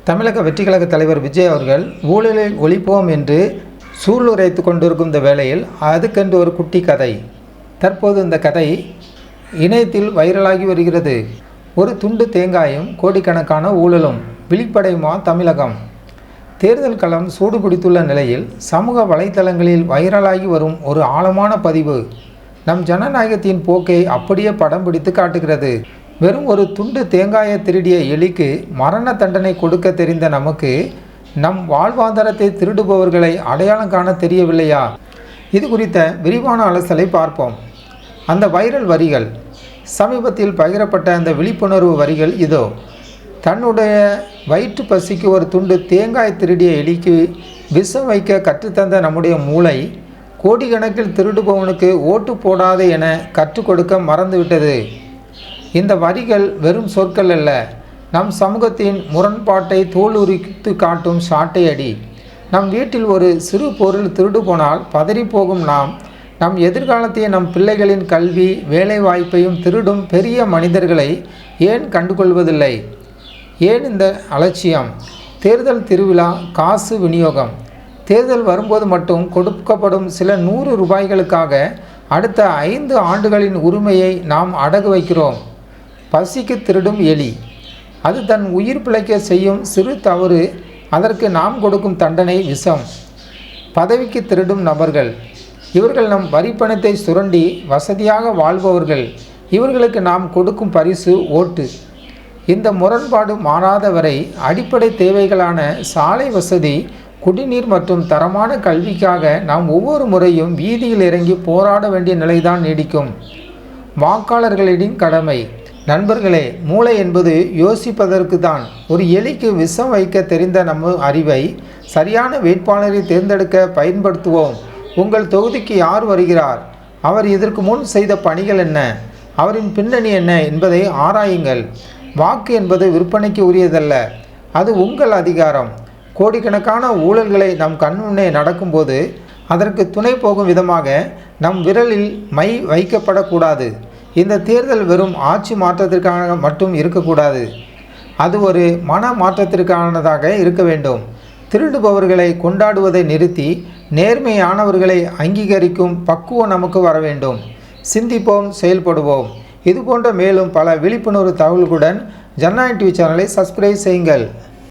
தமிழக வெற்றிக்கழக தலைவர் விஜய் அவர்கள் ஊழலை ஒழிப்போம் என்று சூளுரைத்து கொண்டிருக்கும் இந்த வேளையில் அதுக்கென்று ஒரு குட்டி கதை. தற்போது இந்த கதை இணையத்தில் வைரலாகி வருகிறது. ஒரு துண்டு தேங்காயும் கோடிக்கணக்கான ஊழலும் விழிப்படையுமா தமிழகம்? தேர்தல் களம் சூடுபிடித்துள்ள நிலையில் சமூக வலைத்தளங்களில் வைரலாகி வரும் ஒரு ஆழமான பதிவு நம் ஜனநாயகத்தின் போக்கை அப்படியே படம் பிடித்து காட்டுகிறது. வெறும் ஒரு துண்டு தேங்காயை திருடிய எலிக்கு மரண தண்டனை கொடுக்க தெரிந்த நமக்கு நம் வாழ்வாதாரத்தை திருடுபவர்களை அடையாளம் காண தெரியவில்லையா? இது குறித்த விரிவான அலசலை பார்ப்போம். அந்த வைரல் வரிகள், சமீபத்தில் பகிரப்பட்ட அந்த விழிப்புணர்வு வரிகள் இதோ. தன்னுடைய வயிற்று பசிக்கு ஒரு துண்டு தேங்காய் திருடிய எலிக்கு விஷம் வைக்க கற்றுத்தந்த நம்முடைய மூளை கோடிக்கணக்கில் திருடுபவனுக்கு ஓட்டு போடாதே என கற்றுக் கொடுக்க மறந்துவிட்டது. இந்த வரிகள் வெறும் சொற்கள் அல்ல, நம் சமூகத்தின் முரண்பாட்டை தோலுரித்து காட்டும் சாட்டை அடி. நம் வீட்டில் ஒரு சிறு பொருள் திருடு போனால் பதறிப்போகும் நம் எதிர்காலத்தை, நம் பிள்ளைகளின் கல்வி வேலை வாய்ப்பையும் திருடும் பெரிய மனிதர்களை ஏன் கண்டுகொள்வதில்லை? ஏன் இந்த அலட்சியம்? தேர்தல் திருவிழா, காசு விநியோகம். தேர்தல் வரும்போது மட்டும் கொடுக்கப்படும் சில 100 ரூபாய்களுக்காக அடுத்த 5 ஆண்டுகளின் உரிமையை நாம் அடகு வைக்கிறோம். பசிக்கு திருடும் எலி, அது தன் உயிர் பிழைக்க செய்யும் சிறு தவறு, அதற்கு நாம் கொடுக்கும் தண்டனை விஷம். பதவிக்கு திருடும் நபர்கள், இவர்கள் நம் வரிப்பணத்தை சுரண்டி வசதியாக வாழ்பவர்கள், இவர்களுக்கு நாம் கொடுக்கும் பரிசு ஓட்டு. இந்த முரண்பாடு மாறாத வரை அடிப்படை தேவைகளான சாலை வசதி, குடிநீர் மற்றும் தரமான கல்விக்காக நாம் ஒவ்வொரு முறையும் வீதியில் இறங்கி போராட வேண்டிய நிலைதான் நீடிக்கும். வாக்காளர்களின் கடமை. நண்பர்களே, மூளை என்பது யோசிப்பதற்கு தான். ஒரு எலிக்கு விஷம் வைக்க தெரிந்த நம்ம அறிவை சரியான வேட்பாளரை தேர்ந்தெடுக்க பயன்படுத்துவோம். உங்கள் தொகுதிக்கு யார் வருகிறார்? அவர் இதற்கு முன் செய்த பணிகள் என்ன? அவரின் பின்னணி என்ன என்பதை ஆராயுங்கள். வாக்கு என்பது விற்பனைக்கு உரியதல்ல, அது உங்கள் அதிகாரம். கோடிக்கணக்கான ஊழல்களை நம் கண்முன்னே நடக்கும்போது அதற்கு துணை போகும் விதமாக நம் விரலில் மை வைக்கப்படக்கூடாது. இந்த தேர்தல் வெறும் ஆட்சி மாற்றத்திற்காக மட்டும் இருக்கக்கூடாது, அது ஒரு மன மாற்றத்திற்கானதாக இருக்க வேண்டும். திருடுபவர்களை கொண்டாடுவதை நிறுத்தி நேர்மையானவர்களை அங்கீகரிக்கும் பக்குவம் நமக்கு வர வேண்டும். சிந்திப்போம், செயல்படுவோம். இதுபோன்ற மேலும் பல விழிப்புணர்வு தகவல்களுடன் ஜனநாயகம் டிவி சேனலை சப்ஸ்கிரைப் செய்யுங்கள்.